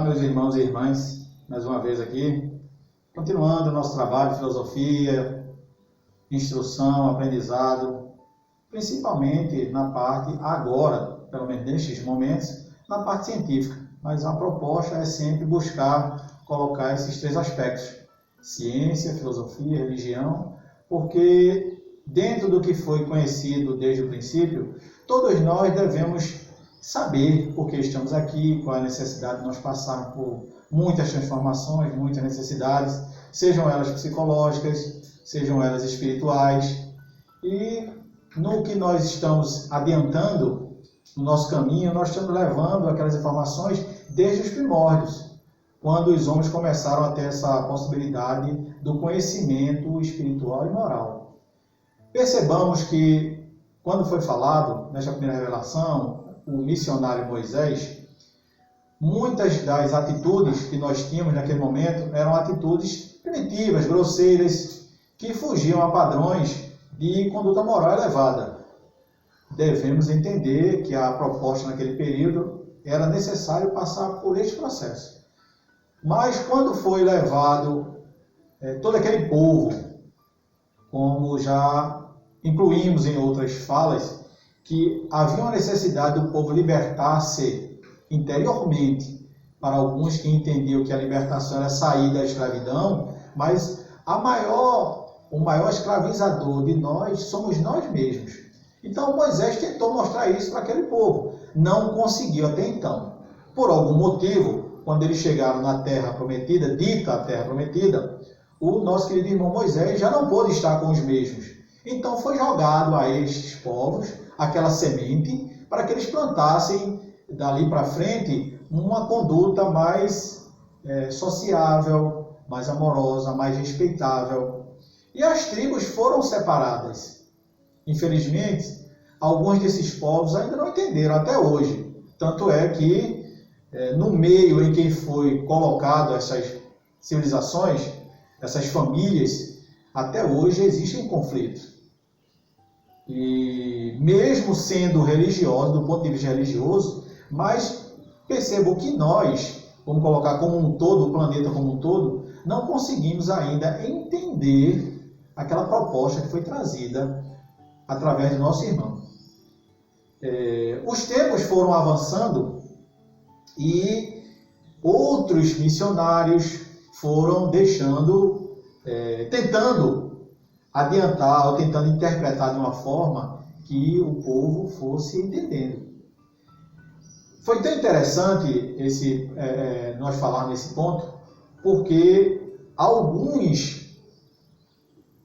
meus irmãos e irmãs, mais uma vez aqui, continuando o nosso trabalho de filosofia, instrução, aprendizado, principalmente na parte agora, pelo menos nestes momentos, na parte científica. Mas a proposta é sempre buscar colocar esses três aspectos: ciência, filosofia, religião, porque dentro do que foi conhecido desde o princípio, todos nós devemos saber por que estamos aqui, qual é a necessidade de nós passarmos por muitas transformações, muitas necessidades, sejam elas psicológicas, sejam elas espirituais. E no que nós estamos adiantando no nosso caminho, nós estamos levando aquelas informações desde os primórdios, quando os homens começaram a ter essa possibilidade do conhecimento espiritual e moral. Percebamos que, quando foi falado, nesta primeira revelação, o missionário Moisés, muitas das atitudes que nós tínhamos naquele momento eram atitudes primitivas, grosseiras, que fugiam a padrões de conduta moral elevada. Devemos entender que a proposta naquele período era necessário passar por este processo. Mas quando foi levado todo aquele povo, como já incluímos em outras falas, que havia uma necessidade do povo libertar-se interiormente. Para alguns que entendiam que a libertação era sair da escravidão, mas o maior escravizador de nós somos nós mesmos. Então Moisés tentou mostrar isso para aquele povo. Não conseguiu até então. Por algum motivo, quando eles chegaram na terra prometida, dita a terra prometida, o nosso querido irmão Moisés já não pôde estar com os mesmos. Então foi jogado a estes povos aquela semente para que eles plantassem dali para frente uma conduta mais sociável, mais amorosa, mais respeitável. E as tribos foram separadas. Infelizmente, alguns desses povos ainda não entenderam até hoje. Tanto é que no meio em que foi colocado essas civilizações, essas famílias, até hoje existe um conflito. E mesmo sendo religioso, do ponto de vista religioso, mas percebo que nós, vamos colocar como um todo, o planeta como um todo, não conseguimos ainda entender aquela proposta que foi trazida através do nosso irmão. Os tempos foram avançando e outros missionários foram tentando adiantar ou tentando interpretar de uma forma que o povo fosse entendendo. Foi tão interessante nós falar nesse ponto, porque alguns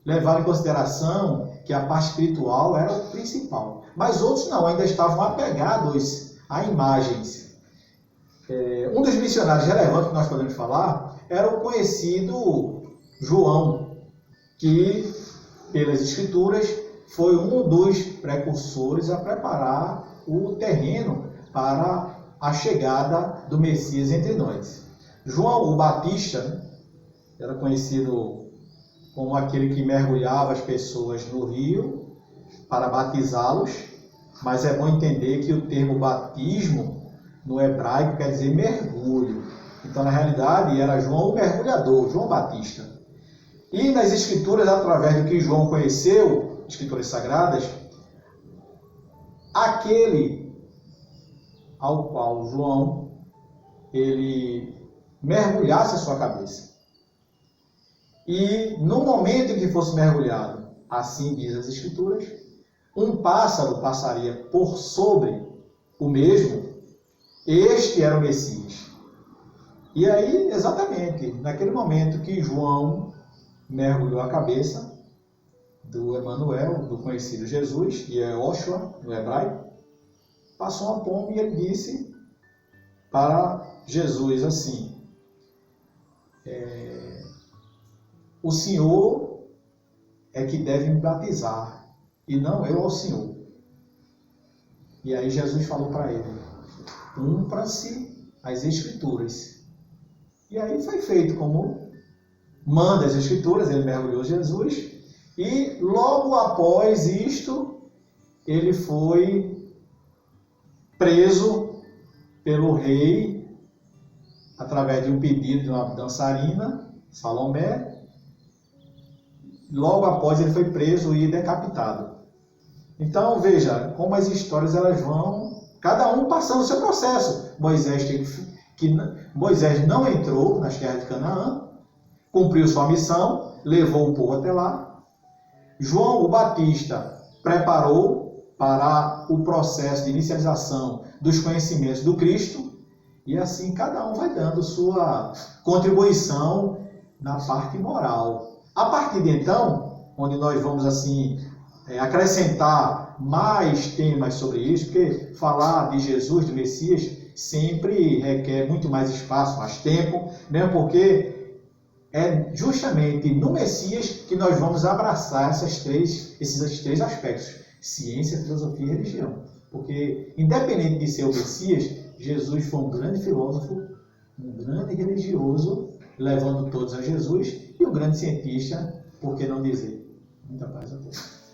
levaram em consideração que a parte espiritual era o principal, mas outros não, ainda estavam apegados a imagens. Um dos missionários relevantes que nós podemos falar era o conhecido João, que pelas Escrituras, foi um dos precursores a preparar o terreno para a chegada do Messias entre nós. João o Batista era conhecido como aquele que mergulhava as pessoas no rio para batizá-los, mas é bom entender que o termo batismo no hebraico quer dizer mergulho. Então, na realidade, era João o mergulhador, João Batista. E nas Escrituras, através do que João conheceu, Escrituras Sagradas, aquele ao qual João ele mergulhasse a sua cabeça. E no momento em que fosse mergulhado, assim diz as Escrituras, um pássaro passaria por sobre o mesmo, este era o Messias. E aí, exatamente, naquele momento que João mergulhou a cabeça do Emanuel, do conhecido Jesus, que é Yoshua no hebraico, passou uma pomba e ele disse para Jesus assim: o Senhor é que deve me batizar e não eu ao Senhor. E aí Jesus falou para ele: cumpra-se as Escrituras. E aí foi feito como manda as Escrituras, ele mergulhou Jesus, e logo após isto, ele foi preso pelo rei através de um pedido de uma dançarina, Salomé. Logo após ele foi preso e decapitado. Então veja como as histórias elas vão, cada um passando o seu processo. Moisés não entrou nas terras de Canaã, cumpriu sua missão, levou o povo até lá. João o Batista preparou para o processo de inicialização dos conhecimentos do Cristo, e assim cada um vai dando sua contribuição na parte moral. A partir de então, onde nós vamos assim acrescentar mais temas sobre isso, porque falar de Jesus, de Messias, sempre requer muito mais espaço, mais tempo, mesmo porque é justamente no Messias que nós vamos abraçar esses três aspectos: ciência, filosofia e religião. Porque, independente de ser o Messias, Jesus foi um grande filósofo, um grande religioso, levando todos a Jesus, e um grande cientista, por que não dizer? Muita paz a todos.